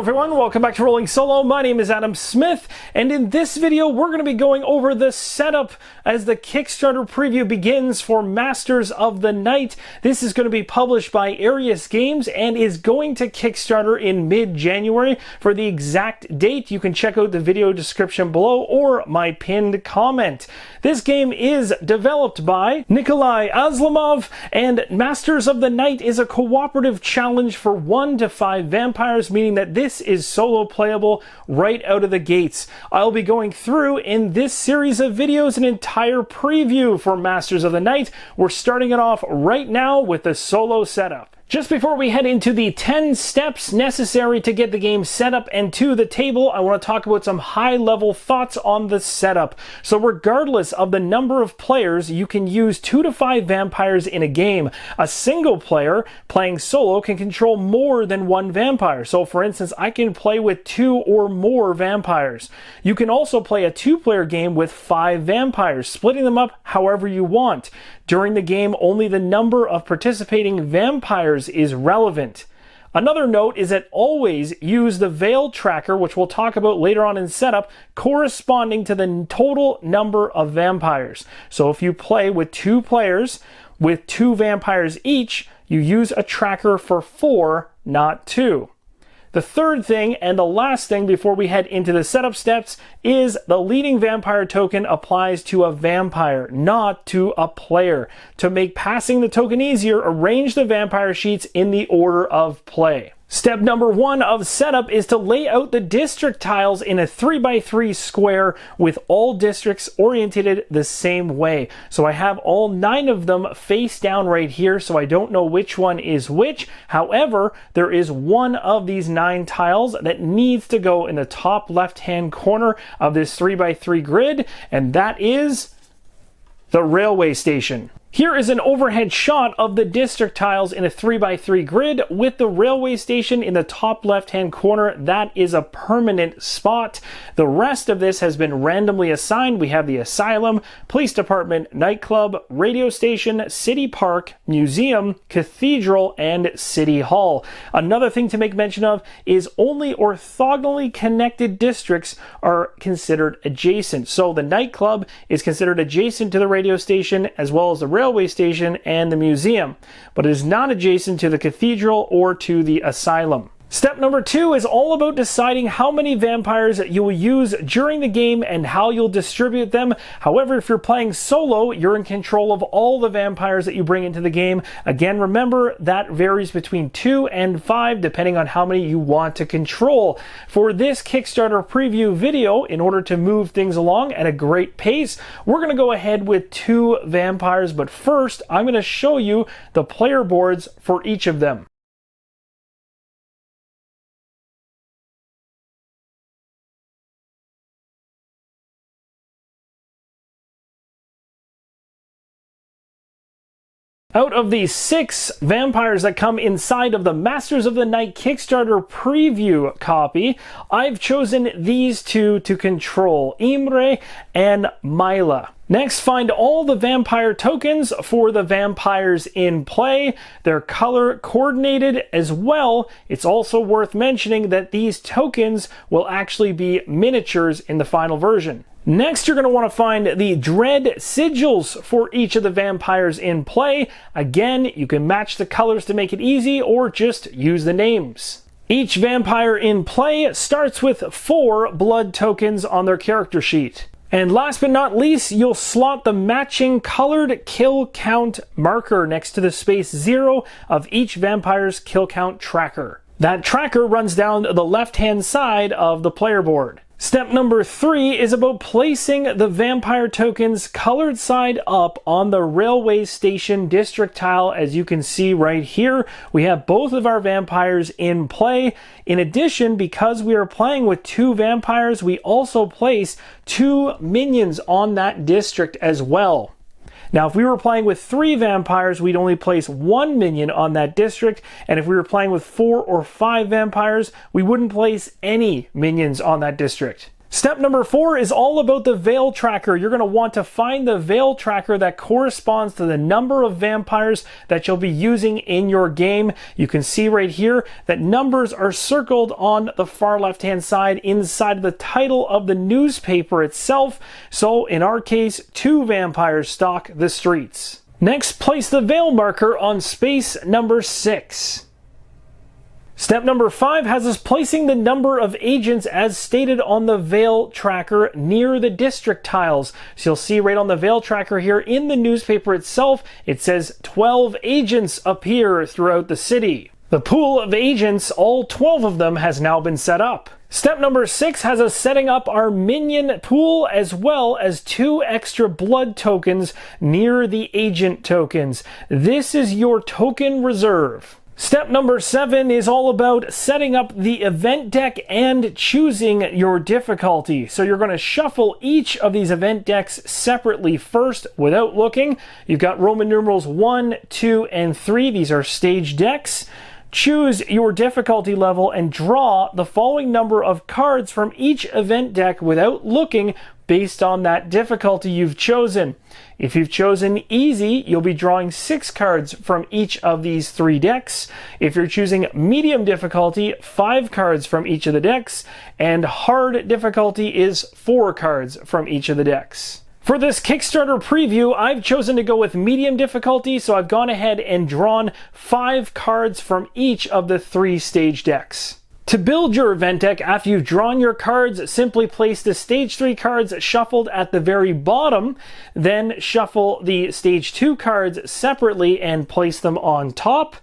everyone, welcome back to Rolling Solo. My name is Adam Smith, and in this video we're going to be going over the setup as the Kickstarter preview begins for Masters of the Night. This is going to be published by Arius Games and is going to Kickstarter in mid-January. For the exact date, you can check out the video description below or my pinned comment. This game is developed by Nikolay Aslamov, and Masters of the Night is a cooperative challenge for 1 to 5 vampires, meaning that this is solo playable right out of the gates. I'll be going through in this series of videos an entire preview for Masters of the Night. We're starting it off right now with the solo setup. Just before we head into the 10 steps necessary to get the game set up and to the table, I want to talk about some high-level thoughts on the setup. So regardless of the number of players, you can use 2 to 5 vampires in a game. A single player playing solo can control more than 1 vampire. So for instance, I can play with 2 or more vampires. You can also play a 2-player game with 5 vampires, splitting them up however you want. During the game, only the number of participating vampires is relevant. Another note is that always use the veil tracker, which we'll talk about later on in setup, corresponding to the total number of vampires. So if you play with 2 players with 2 vampires each, you use a tracker for 4, not 2. The third thing and the last thing before we head into the setup steps is the leading vampire token applies to a vampire, not to a player. To make passing the token easier, arrange the vampire sheets in the order of play. Step number 1 of setup is to lay out the district tiles in a 3x3 square with all districts oriented the same way. So I have all 9 of them face down right here, so I don't know which one is which. However, there is one of these 9 tiles that needs to go in the top left-hand corner of this 3x3 grid, and that is the railway station. Here is an overhead shot of the district tiles in a 3x3 grid with the railway station in the top left-hand corner. That is a permanent spot. The rest of this has been randomly assigned. We have the asylum, police department, nightclub, radio station, city park, museum, cathedral, and city hall. Another thing to make mention of is only orthogonally connected districts are considered adjacent. So the nightclub is considered adjacent to the radio station as well as the railway station and the museum, but it is not adjacent to the cathedral or to the asylum. Step number 2 is all about deciding how many vampires you will use during the game and how you'll distribute them. However, if you're playing solo, you're in control of all the vampires that you bring into the game. Again, remember that varies between 2 and 5 depending on how many you want to control. For this Kickstarter preview video, in order to move things along at a great pace, we're going to go ahead with 2 vampires, but first I'm going to show you the player boards for each of them. Out of the 6 vampires that come inside of the Masters of the Night Kickstarter preview copy, I've chosen these 2 to control, Imre and Mila. Next, find all the vampire tokens for the vampires in play. They're color coordinated as well. It's also worth mentioning that these tokens will actually be miniatures in the final version. Next, you're going to want to find the dread sigils for each of the vampires in play. Again, you can match the colors to make it easy or just use the names. Each vampire in play starts with 4 blood tokens on their character sheet. And last but not least, you'll slot the matching colored kill count marker next to the space 0 of each vampire's kill count tracker. That tracker runs down the left-hand side of the player board. Step number 3 is about placing the vampire tokens colored side up on the railway station district tile. As you can see right here, we have both of our vampires in play. In addition, because we are playing with 2 vampires, we also place 2 minions on that district as well. Now, if we were playing with 3 vampires, we'd only place 1 minion on that district, and if we were playing with 4 or 5 vampires, we wouldn't place any minions on that district. Step number 4 is all about the veil tracker. You're going to want to find the veil tracker that corresponds to the number of vampires that you'll be using in your game. You can see right here that numbers are circled on the far left-hand side inside of the title of the newspaper itself. So in our case, 2 vampires stalk the streets. Next, place the veil marker on space number 6. Step number 5 has us placing the number of agents as stated on the veil tracker near the district tiles. So you'll see right on the veil tracker here in the newspaper itself, it says 12 agents appear throughout the city. The pool of agents, all 12 of them, has now been set up. Step number 6 has us setting up our minion pool as well as 2 extra blood tokens near the agent tokens. This is your token reserve. Step number 7 is all about setting up the event deck and choosing your difficulty. So you're going to shuffle each of these event decks separately first without looking. You've got Roman numerals 1, 2, and 3. These are stage decks. Choose your difficulty level and draw the following number of cards from each event deck without looking based on that difficulty you've chosen. If you've chosen easy, you'll be drawing 6 cards from each of these 3 decks. If you're choosing medium difficulty, 5 cards from each of the decks, and hard difficulty is 4 cards from each of the decks. For this Kickstarter preview, I've chosen to go with medium difficulty, so I've gone ahead and drawn 5 cards from each of the 3 stage decks. To build your event deck, after you've drawn your cards, simply place the stage 3 cards shuffled at the very bottom, then shuffle the stage 2 cards separately and place them on top,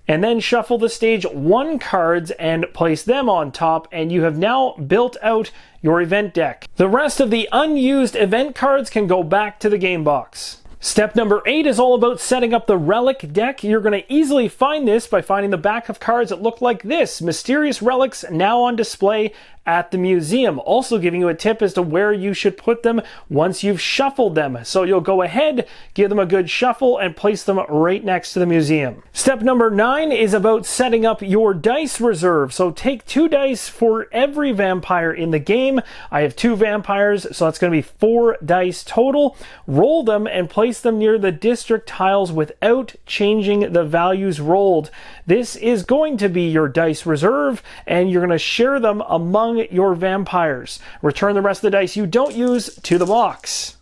and then shuffle the stage 1 cards and place them on top, and you have now built out your event deck. The rest of the unused event cards can go back to the game box. Step number 8 is all about setting up the Relic Deck. You're going to easily find this by finding the back of cards that look like this. Mysterious relics now on display at the museum. Also giving you a tip as to where you should put them once you've shuffled them. So you'll go ahead, give them a good shuffle, and place them right next to the museum. Step number 9 is about setting up your dice reserve. So take 2 dice for every vampire in the game. I have 2 vampires, so that's going to be 4 dice total. Roll them and place them near the district tiles without changing the values rolled. This is going to be your dice reserve, and you're going to share them among your vampires. Return the rest of the dice you don't use to the box.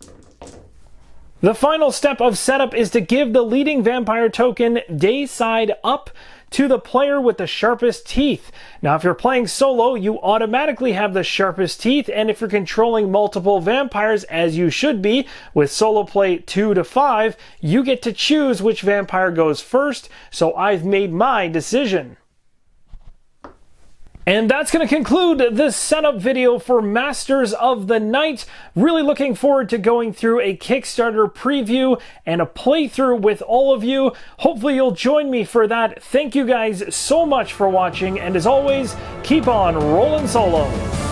The final step of setup is to give the leading vampire token day side up to the player with the sharpest teeth. Now, if you're playing solo, you automatically have the sharpest teeth, and if you're controlling multiple vampires, as you should be, with solo play 2 to 5, you get to choose which vampire goes first, so I've made my decision. And that's going to conclude this setup video for Masters of the Night. Really looking forward to going through a Kickstarter preview and a playthrough with all of you. Hopefully you'll join me for that. Thank you guys so much for watching, and as always, keep on rolling solo.